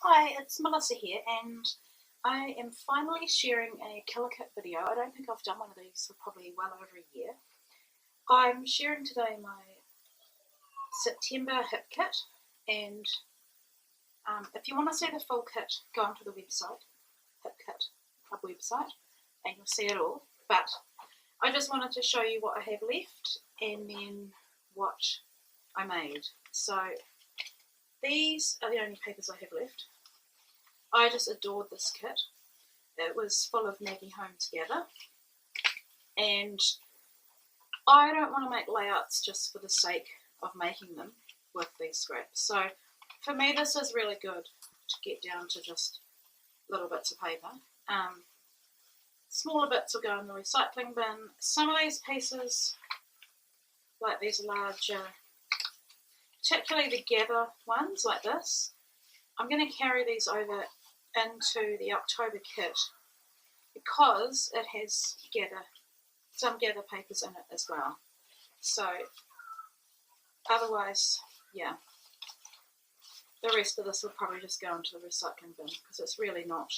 Hi, it's Melissa here, and I am finally sharing a colour kit video. I don't think I've done one of these for probably well over a year. I'm sharing today my September hip kit, and if you want to see the full kit, go onto the website, Hip Kit Club website, and you'll see it all. But I just wanted to show you what I have left, and then what I made. So these are the only papers I have left. I just adored this kit. It was full of Maggie Home Together, and I don't want to make layouts just for the sake of making them with these scraps. So for me this is really good to get down to just little bits of paper. Smaller bits will go in the recycling bin. Some of these pieces, like these larger, particularly the Gather ones like this, I'm going to carry these over into the October kit because it has some Gather papers in it as well. So otherwise, yeah, the rest of this will probably just go into the recycling bin because it's really not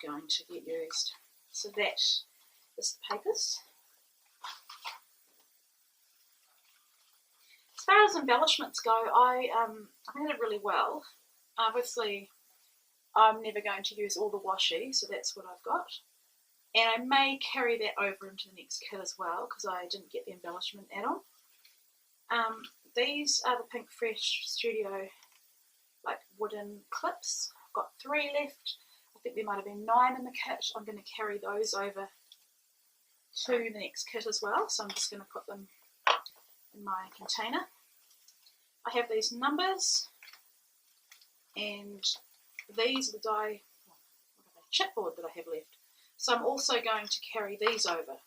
going to get used. So that is the papers. As far as embellishments go, I made it really well. Obviously, I'm never going to use all the washi, so that's what I've got. And I may carry that over into the next kit as well because I didn't get the embellishment add-on. These are the Pinkfresh Studio like wooden clips. I've got 3 left. I think there might have been 9 in the kit. I'm going to carry those over to the next kit as well, so I'm just going to put them in my container. I have these numbers, and these are the chipboard that I have left. So I'm also going to carry these over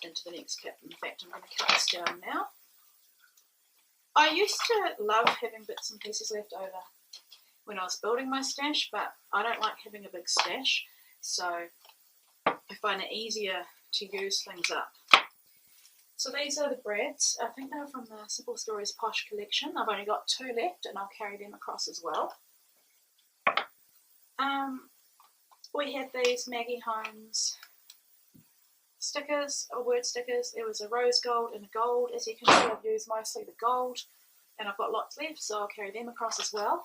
into the next kit. In fact, I'm going to cut this down now. I used to love having bits and pieces left over when I was building my stash, but I don't like having a big stash, so I find it easier to use things up. So these are the brads. I think they're from the Simple Stories Posh collection. I've only got 2 left, and I'll carry them across as well. We had these Maggie Holmes stickers, or word stickers. There was a rose gold and a gold. As you can see, I've used mostly the gold, and I've got lots left, so I'll carry them across as well.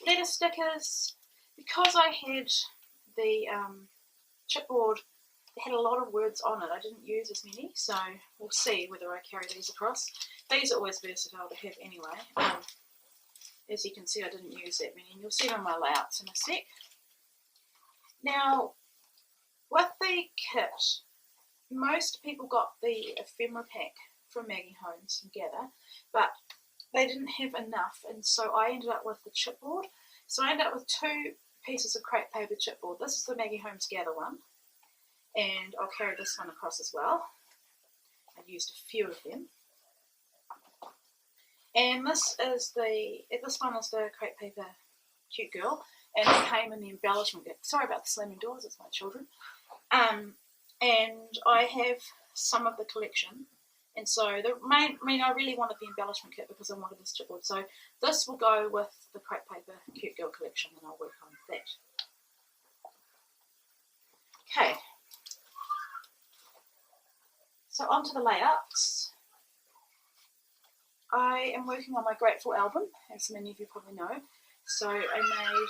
Letter stickers, because I had the chipboard, it had a lot of words on it. I didn't use as many, so we'll see whether I carry these across. These are always versatile to have anyway. As you can see, I didn't use that many, and you'll see them in my layouts in a sec. Now, with the kit, most people got the ephemera pack from Maggie Holmes and Gather, but they didn't have enough, and so I ended up with the chipboard. So I ended up with 2 pieces of crepe paper chipboard. This is the Maggie Holmes Gather one, and I'll carry this one across as well. I've used a few of them. And this one is the crepe paper cute girl, and it came in the embellishment kit. Sorry about the slamming doors, it's my children. And I have some of the collection, and so I really wanted the embellishment kit because I wanted this chipboard. So this will go with the crepe paper cute girl collection, and I'll work on that. Okay, so onto the layouts. I am working on my Grateful album, as many of you probably know. So I made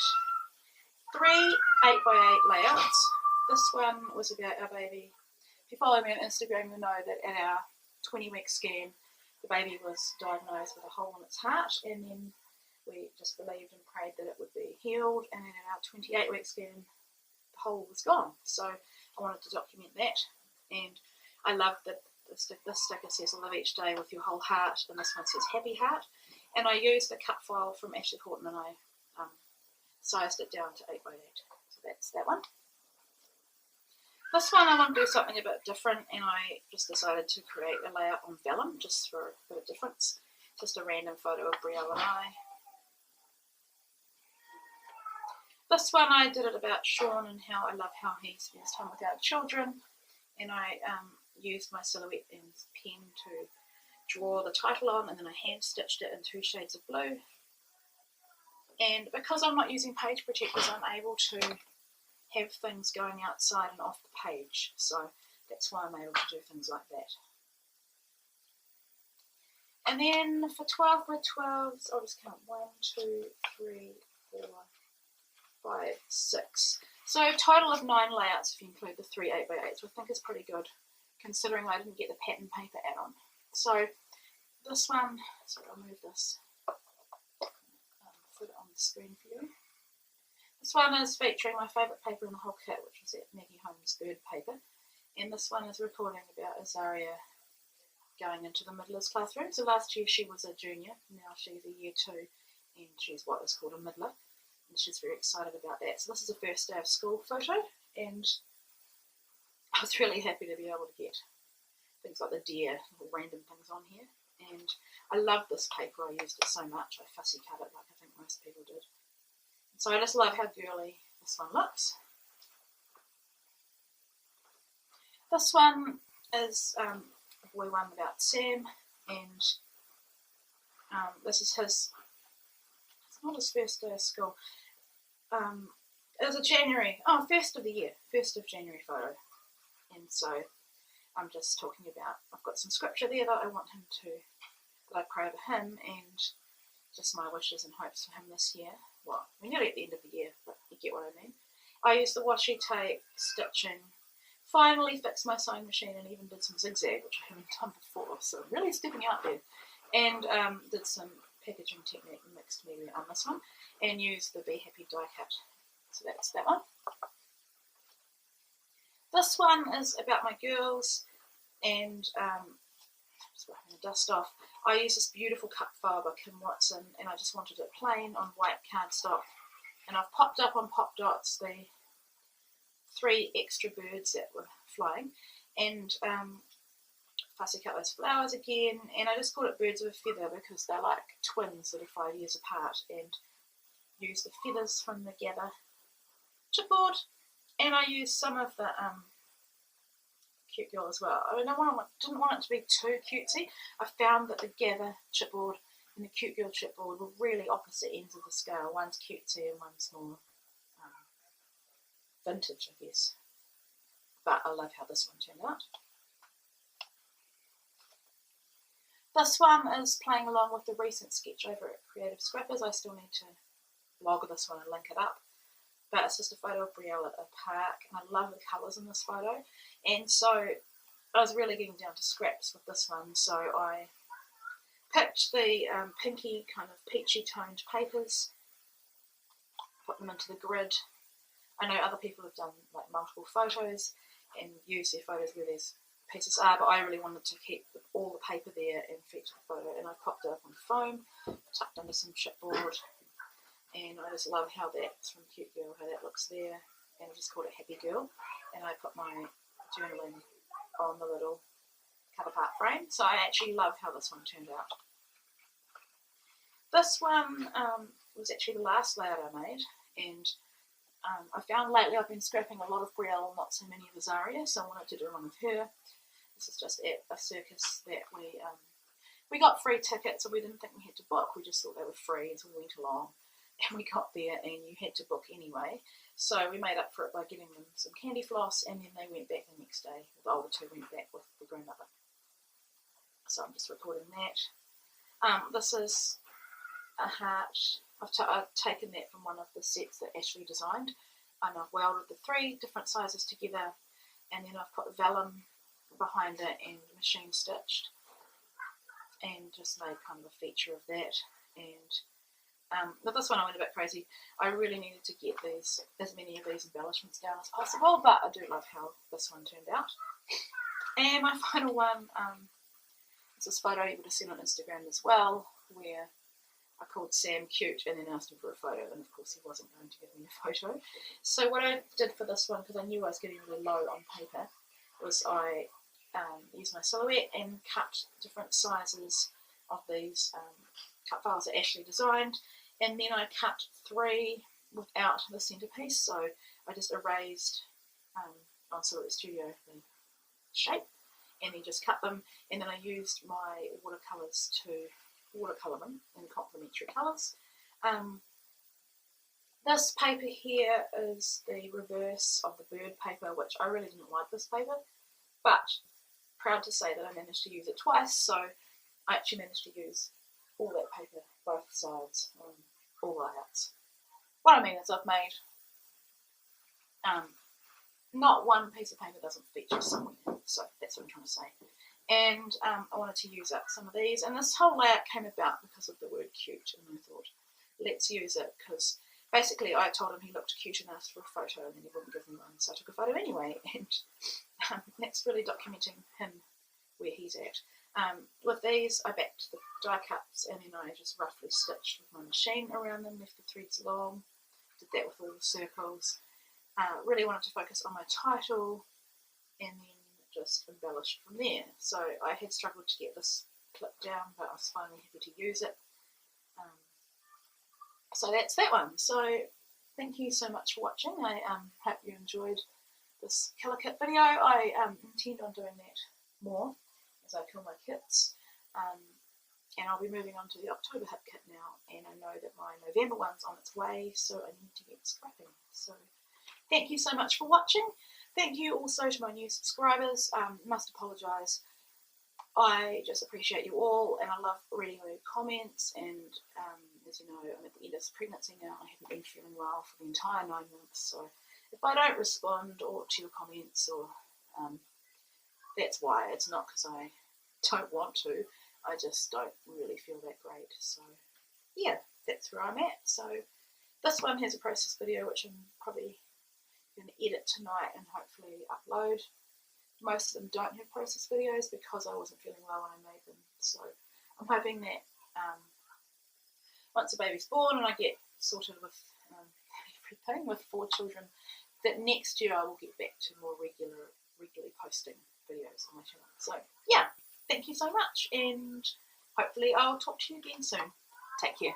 3 8x8 layouts. This one was about our baby. If you follow me on Instagram, you'll know that at our 20-week scan, the baby was diagnosed with a hole in its heart, and then we just believed and prayed that it would be healed, and then at our 28-week scan, the hole was gone. So I wanted to document that, and I love that this sticker says "Live each day with your whole heart," and this one says "Happy Heart." And I used a cut file from Ashley Horton, and I sized it down to 8x8. So that's that one. This one I want to do something a bit different, and I just decided to create a layout on vellum just for a bit of difference. Just a random photo of Brielle and I. This one I did it about Sean and how I love how he spends time with our children, and I used my silhouette and pen to draw the title on, and then I hand stitched it in 2 shades of blue. And because I'm not using page protectors, I'm able to have things going outside and off the page. So that's why I'm able to do things like that. And then for 12 by 12s, I'll just count 1, 2, 3, 4, 5, 6. So a total of 9 layouts if you include the 3 8 by 8s, which I think is pretty good considering I didn't get the pattern paper add-on. So this one, sorry, I'll move this, put it on the screen for you. This one is featuring my favourite paper in the whole kit, which was that Maggie Holmes bird paper. And this one is recording about Azaria going into the middlers classroom. So last year she was a junior, now she's a year 2, and she's what is called a middler. And she's very excited about that. So this is a first day of school photo, and I was really happy to be able to get things like the deer, little random things on here. And I love this paper, I used it so much, I fussy cut it like I think most people did. So I just love how girly this one looks. This one is a boy one about Sam, and this is his, it's not his first day of school, it was a first of the year, 1st of January photo. And so I'm just talking about, I've got some scripture there that I want him to, that I pray over him, and just my wishes and hopes for him this year. Well, we're nearly at the end of the year, but you get what I mean. I used the washi tape, stitching, finally fixed my sewing machine and even did some zigzag, which I haven't done before, so really stepping out there. And did some packaging technique and mixed media on this one, and used the Be Happy die cut. So that's that one. This one is about my girls, and just wiping the dust off. I use this beautiful cut file by Kim Watson, and I just wanted it plain on white cardstock. And I've popped up on Pop Dots the 3 extra birds that were flying, and fussy cut those flowers again. And I just called it Birds of a Feather because they're like twins that are 5 years apart, and used the feathers from the Gather chipboard. And I used some of the Cute Girl as well. I didn't want it to be too cutesy. I found that the Gather chipboard and the Cute Girl chipboard were really opposite ends of the scale. One's cutesy and one's more vintage, I guess. But I love how this one turned out. This one is playing along with the recent sketch over at Creative Scrappers. I still need to log this one and link it up. But it's just a photo of Brielle at a park, and I love the colours in this photo. And so I was really getting down to scraps with this one, so I picked the pinky kind of peachy toned papers, put them into the grid. I know other people have done like multiple photos and used their photos where these pieces are, but I really wanted to keep all the paper there and feature the photo, and I popped it up on foam, tucked under some chipboard. And I just love how that's from Cute Girl, how that looks there. And I just called it Happy Girl. And I put my journaling on the little cut apart frame. So I actually love how this one turned out. This one was actually the last layout I made. And I found lately I've been scrapping a lot of Brielle, not so many of Azaria. So I wanted to do one of her. This is just at a circus that we got free tickets, so we didn't think we had to book. We just thought they were free, so we went along. And we got there and you had to book anyway. So we made up for it by getting them some candy floss, and then they went back the next day. The older 2 went back with the grandmother. So I'm just recording that. This is a heart. I've taken that from one of the sets that Ashley designed, and I've welded the 3 different sizes together, and then I've put vellum behind it and machine stitched, and just made kind of a feature of that. And with this one I went a bit crazy. I really needed to get as many of these embellishments down as possible, but I do love how this one turned out. And my final one is this photo you would have seen on Instagram as well, where I called Sam cute and then asked him for a photo, and of course he wasn't going to give me a photo. So what I did for this one, because I knew I was getting really low on paper, was I used my silhouette and cut different sizes of these cut files that Ashley designed. And then I cut 3 without the centerpiece, so I just erased on Silhouette Studio the shape, and then just cut them. And then I used my watercolours to watercolour them in complementary colours. This paper here is the reverse of the bird paper, which I really didn't like this paper, but proud to say that I managed to use it twice, so I actually managed to use all that paper, both sides, all layouts. What I mean is I've made not one piece of paper doesn't feature somewhere, so that's what I'm trying to say. And I wanted to use up some of these, and this whole layout came about because of the word cute, and I thought, let's use it, because basically I told him he looked cute and asked for a photo, and then he wouldn't give me one, so I took a photo anyway, and that's really documenting him where he's at. With these, I backed the die cuts, and then I just roughly stitched with my machine around them, left the threads long, did that with all the circles. Really wanted to focus on my title, and then just embellished from there. So I had struggled to get this clip down, but I was finally happy to use it. So that's that one. So thank you so much for watching. I hope you enjoyed this killer kit video. I intend on doing that more as I kill my kits. And I'll be moving on to the October hip kit now, and I know that my November one's on its way, so I need to get scrapping. So thank you so much for watching. Thank you also to my new subscribers. Must apologise. I just appreciate you all, and I love reading your comments, and as you know, I'm at the end of this pregnancy now. I haven't been feeling well for the entire 9 months, so if I don't respond or to your comments, or that's why. It's not because I don't want to, I just don't really feel that great. So yeah, that's where I'm at. So this one has a process video which I'm probably going to edit tonight and hopefully upload. Most of them don't have process videos because I wasn't feeling well when I made them. So I'm hoping that once a baby's born and I get sorted with everything with 4 children, that next year I will get back to more regularly posting videos on my channel. So yeah, thank you so much, and hopefully I'll talk to you again soon. Take care.